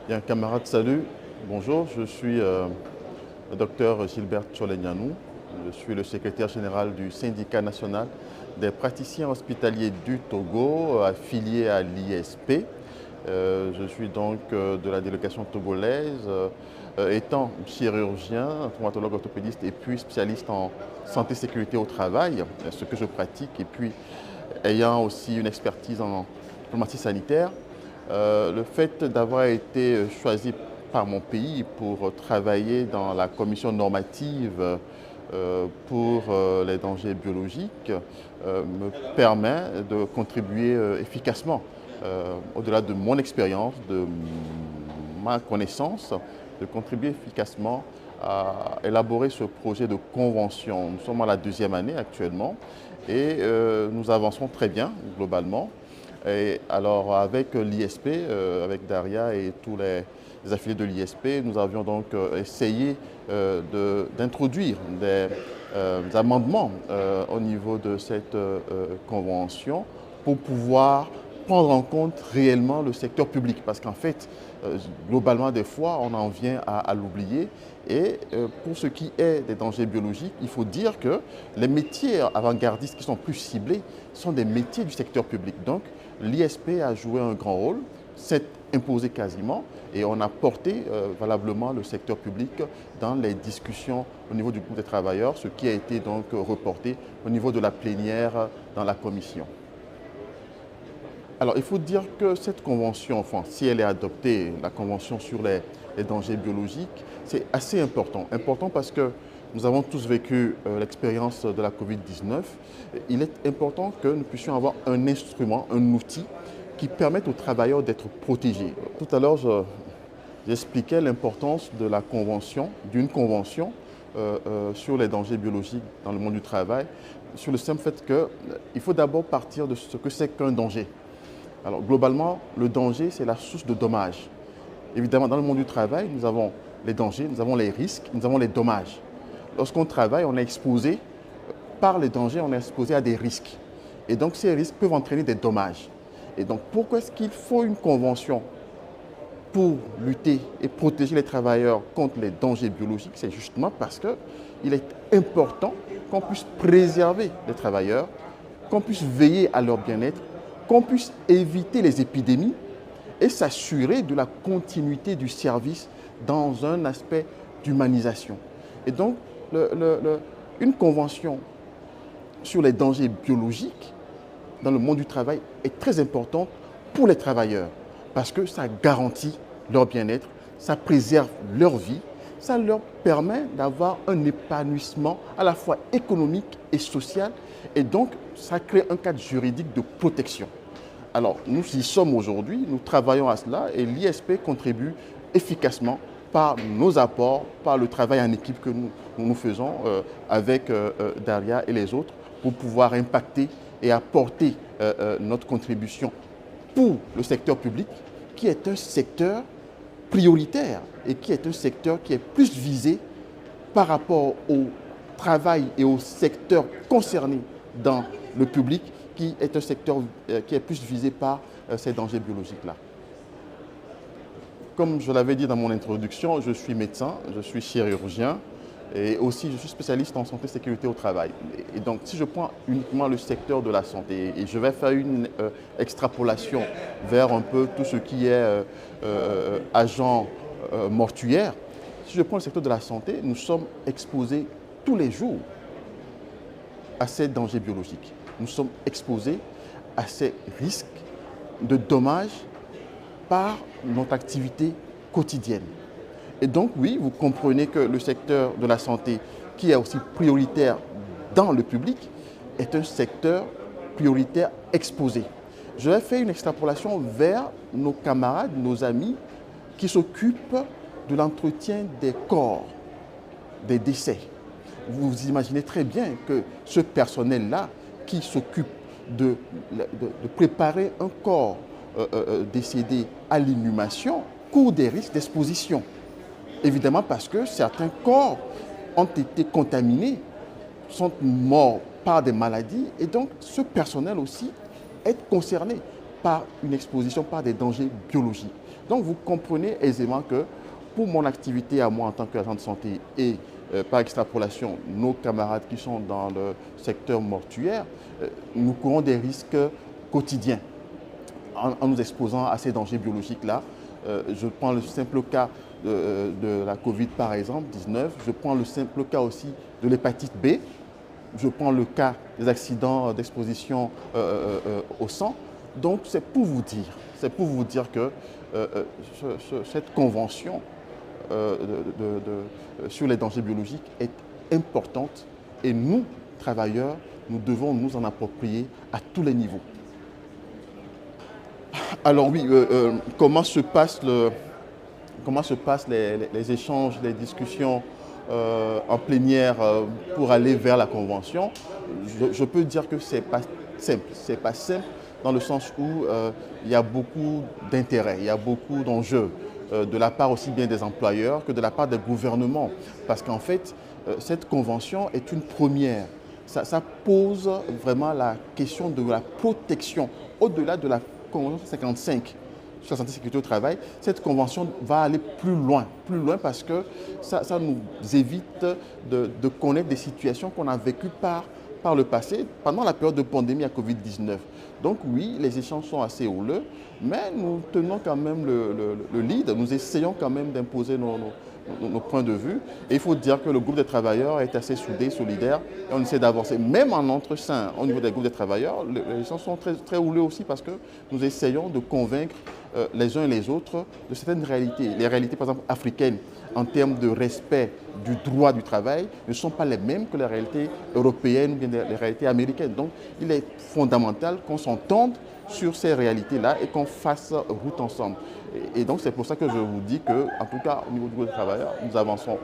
Bien, camarades, salut. Bonjour, je suis le docteur Gilbert Tcholenyanou. Je suis le secrétaire général du syndicat national des praticiens hospitaliers du Togo, affilié à l'ISP. Je suis donc de la délégation togolaise, étant chirurgien, traumatologue orthopédiste et puis spécialiste en santé-sécurité au travail, ce que je pratique, et puis ayant aussi une expertise en diplomatie sanitaire. Le fait d'avoir été choisi par mon pays pour travailler dans la commission normative pour les dangers biologiques me permet de contribuer efficacement, au-delà de mon expérience, de ma connaissance, de contribuer efficacement à élaborer ce projet de convention. Nous sommes à la deuxième année actuellement et nous avançons très bien globalement. Et alors avec l'ISP, avec Daria et tous les affiliés de l'ISP, nous avions donc essayé d'introduire des amendements au niveau de cette convention pour pouvoir prendre en compte réellement le secteur public. Parce qu'en fait, globalement, des fois, on en vient à l'oublier. Et pour ce qui est des dangers biologiques, il faut dire que les métiers avant-gardistes qui sont plus ciblés sont des métiers du secteur public. Donc, l'ISP a joué un grand rôle, s'est imposé quasiment, et on a porté valablement le secteur public dans les discussions au niveau du groupe des travailleurs, ce qui a été donc reporté au niveau de la plénière dans la commission. Alors, il faut dire que cette convention, enfin, si elle est adoptée, la convention sur les dangers biologiques, c'est assez important. Important parce que nous avons tous vécu l'expérience de la Covid-19. Il est important que nous puissions avoir un instrument, un outil qui permette aux travailleurs d'être protégés. Tout à l'heure, j'expliquais l'importance de la convention, d'une convention sur les dangers biologiques dans le monde du travail, sur le simple fait qu'il faut d'abord partir de ce que c'est qu'un danger. Alors, globalement, le danger, c'est la source de dommages. Évidemment, dans le monde du travail, nous avons les dangers, nous avons les risques, nous avons les dommages. Lorsqu'on travaille, on est exposé, par les dangers, on est exposé à des risques. Et donc, ces risques peuvent entraîner des dommages. Et donc, pourquoi est-ce qu'il faut une convention pour lutter et protéger les travailleurs contre les dangers biologiques? C'est justement parce qu'il est important qu'on puisse préserver les travailleurs, qu'on puisse veiller à leur bien-être, qu'on puisse éviter les épidémies et s'assurer de la continuité du service dans un aspect d'humanisation. Et donc, une convention sur les dangers biologiques dans le monde du travail est très importante pour les travailleurs parce que ça garantit leur bien-être, ça préserve leur vie, ça leur permet d'avoir un épanouissement à la fois économique et social et donc ça crée un cadre juridique de protection. Alors nous y sommes aujourd'hui, nous travaillons à cela et l'ISP contribue efficacement par nos apports, par le travail en équipe que nous faisons avec Daria et les autres pour pouvoir impacter et apporter notre contribution pour le secteur public qui est un secteur prioritaire et qui est un secteur qui est plus visé par rapport au travail et au secteur concerné dans le public qui est un secteur qui est plus visé par ces dangers biologiques-là. Comme je l'avais dit dans mon introduction, je suis médecin, je suis chirurgien et aussi je suis spécialiste en santé et sécurité au travail. Et donc si je prends uniquement le secteur de la santé et je vais faire une extrapolation vers un peu tout ce qui est agent mortuaire, si je prends le secteur de la santé, nous sommes exposés tous les jours à ces dangers biologiques. Nous sommes exposés à ces risques de dommages par notre activité quotidienne. Et donc, oui, vous comprenez que le secteur de la santé, qui est aussi prioritaire dans le public, est un secteur prioritaire exposé. Je vais faire une extrapolation vers nos camarades, nos amis qui s'occupent de l'entretien des corps, des décès. Vous imaginez très bien que ce personnel-là qui s'occupe de préparer un corps décédé à l'inhumation court des risques d'exposition. Évidemment parce que certains corps ont été contaminés, sont morts par des maladies et donc ce personnel aussi est concerné par une exposition, par des dangers biologiques. Donc vous comprenez aisément que pour mon activité à moi en tant qu'agent de santé et par extrapolation, nos camarades qui sont dans le secteur mortuaire, nous courons des risques quotidiens en nous exposant à ces dangers biologiques-là. Je prends le simple cas de la Covid par exemple, 19. Je prends le simple cas aussi de l'hépatite B. Je prends le cas des accidents d'exposition au sang. Donc c'est pour vous dire que cette convention sur les dangers biologiques est importante et nous, travailleurs, nous devons nous en approprier à tous les niveaux. Alors oui, comment se passent les échanges, les discussions en plénière pour aller vers la convention? Je peux dire que ce n'est pas simple. C'est pas simple dans le sens où il y a beaucoup d'intérêts, il y a beaucoup d'enjeux de la part aussi bien des employeurs que de la part des gouvernements. Parce qu'en fait, cette convention est une première. Ça pose vraiment la question de la protection au-delà de la Convention 55 sur la santé et sécurité au travail. Cette convention va aller plus loin parce que ça nous évite de connaître des situations qu'on a vécues par le passé, pendant la période de pandémie à Covid-19. Donc oui, les échanges sont assez houleux, mais nous tenons quand même le lead, nous essayons quand même d'imposer nos points de vue. Et il faut dire que le groupe des travailleurs est assez soudé, solidaire, et on essaie d'avancer. Même en entre-sein, au niveau des groupes des travailleurs, les échanges sont très, très houleux aussi parce que nous essayons de convaincre les uns et les autres de certaines réalités. Les réalités, par exemple, africaines, en termes de respect du droit du travail, ne sont pas les mêmes que les réalités européennes ou bien les réalités américaines. Donc, il est fondamental qu'on s'entende sur ces réalités-là et qu'on fasse route ensemble. Et donc, c'est pour ça que je vous dis que, en tout cas, au niveau du groupe des travailleurs, nous avançons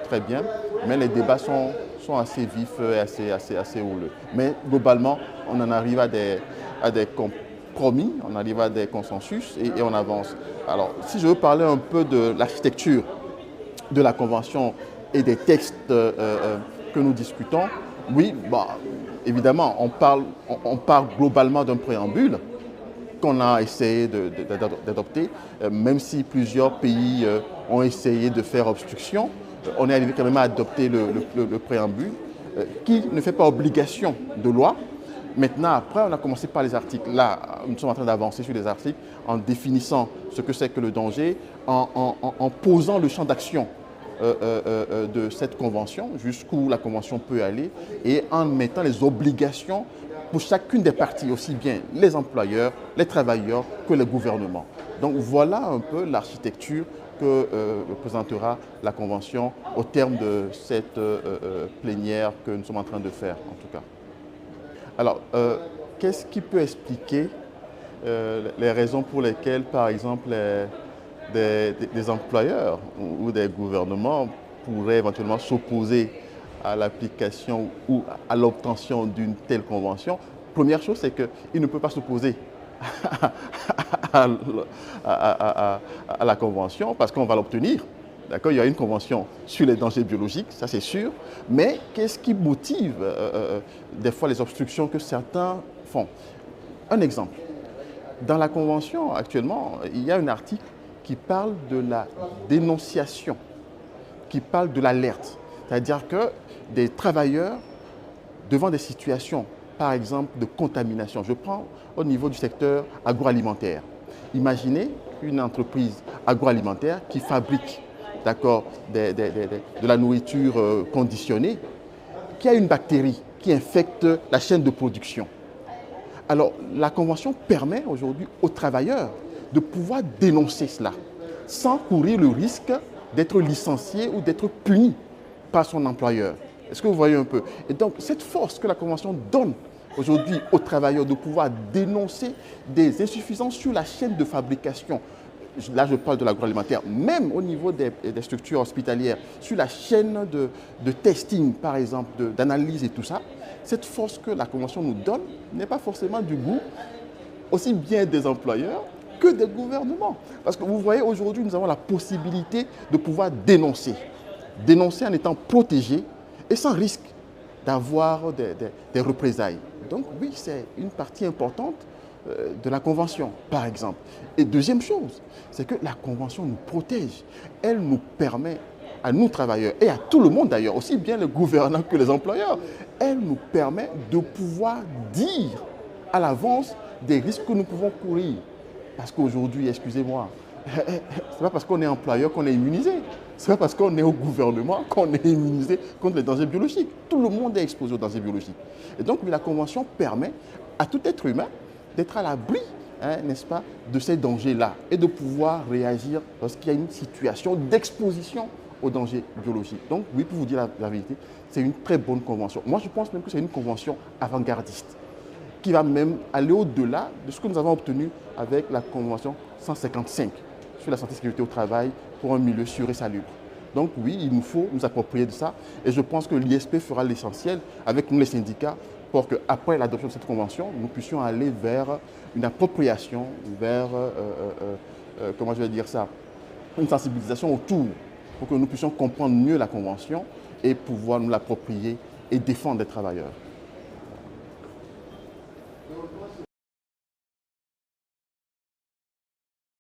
très bien, mais les débats sont assez vifs et assez houleux. Mais globalement, on en arrive à des compromis, on arrive à des consensus et on avance. Alors, si je veux parler un peu de l'architecture de la Convention et des textes que nous discutons, oui, évidemment, on parle globalement d'un préambule qu'on a essayé d'adopter, même si plusieurs pays ont essayé de faire obstruction, on est arrivé quand même à adopter le préambule qui ne fait pas obligation de loi. Maintenant, après, on a commencé par les articles. Là, nous sommes en train d'avancer sur les articles en définissant ce que c'est que le danger, en posant le champ d'action de cette convention, jusqu'où la convention peut aller, et en mettant les obligations pour chacune des parties, aussi bien les employeurs, les travailleurs que les gouvernements. Donc voilà un peu l'architecture que présentera la convention au terme de cette plénière que nous sommes en train de faire, en tout cas. Alors, qu'est-ce qui peut expliquer les raisons pour lesquelles, par exemple, des employeurs ou des gouvernements pourraient éventuellement s'opposer à l'application ou à l'obtention d'une telle convention? Première chose, c'est qu'ils ne peuvent pas s'opposer à la convention parce qu'on va l'obtenir. D'accord, il y a une convention sur les dangers biologiques, ça c'est sûr, mais qu'est-ce qui motive des fois les obstructions que certains font? Un exemple, dans la convention actuellement, il y a un article qui parle de la dénonciation, qui parle de l'alerte. C'est-à-dire que des travailleurs devant des situations, par exemple de contamination, je prends au niveau du secteur agroalimentaire. Imaginez une entreprise agroalimentaire qui fabrique de la nourriture conditionnée, qui a une bactérie qui infecte la chaîne de production. Alors, la Convention permet aujourd'hui aux travailleurs de pouvoir dénoncer cela sans courir le risque d'être licencié ou d'être puni par son employeur. Est-ce que vous voyez un peu? Et donc, cette force que la Convention donne aujourd'hui aux travailleurs de pouvoir dénoncer des insuffisances sur la chaîne de fabrication, là je parle de l'agroalimentaire, même au niveau des structures hospitalières, sur la chaîne de testing par exemple, d'analyse et tout ça, cette force que la Convention nous donne n'est pas forcément du goût aussi bien des employeurs que des gouvernements. Parce que vous voyez, aujourd'hui, nous avons la possibilité de pouvoir dénoncer. Dénoncer en étant protégé et sans risque d'avoir des représailles. Donc oui, c'est une partie importante de la Convention, par exemple. Et deuxième chose, c'est que la Convention nous protège. Elle nous permet, à nous travailleurs, et à tout le monde d'ailleurs, aussi bien les gouvernants que les employeurs, elle nous permet de pouvoir dire à l'avance des risques que nous pouvons courir. Parce qu'aujourd'hui, excusez-moi, ce n'est pas parce qu'on est employeur qu'on est immunisé. Ce n'est pas parce qu'on est au gouvernement qu'on est immunisé contre les dangers biologiques. Tout le monde est exposé aux dangers biologiques. Et donc, la Convention permet à tout être humain d'être à l'abri, n'est-ce pas, de ces dangers-là et de pouvoir réagir lorsqu'il y a une situation d'exposition aux dangers biologiques. Donc, oui, pour vous dire la vérité, c'est une très bonne convention. Moi, je pense même que c'est une convention avant-gardiste qui va même aller au-delà de ce que nous avons obtenu avec la Convention 155 sur la santé et sécurité au travail pour un milieu sûr et salubre. Donc oui, il nous faut nous approprier de ça et je pense que l'ISP fera l'essentiel avec nous les syndicats pour qu'après l'adoption de cette convention, nous puissions aller vers une appropriation, vers, comment je vais dire ça, une sensibilisation autour pour que nous puissions comprendre mieux la convention et pouvoir nous l'approprier et défendre les travailleurs.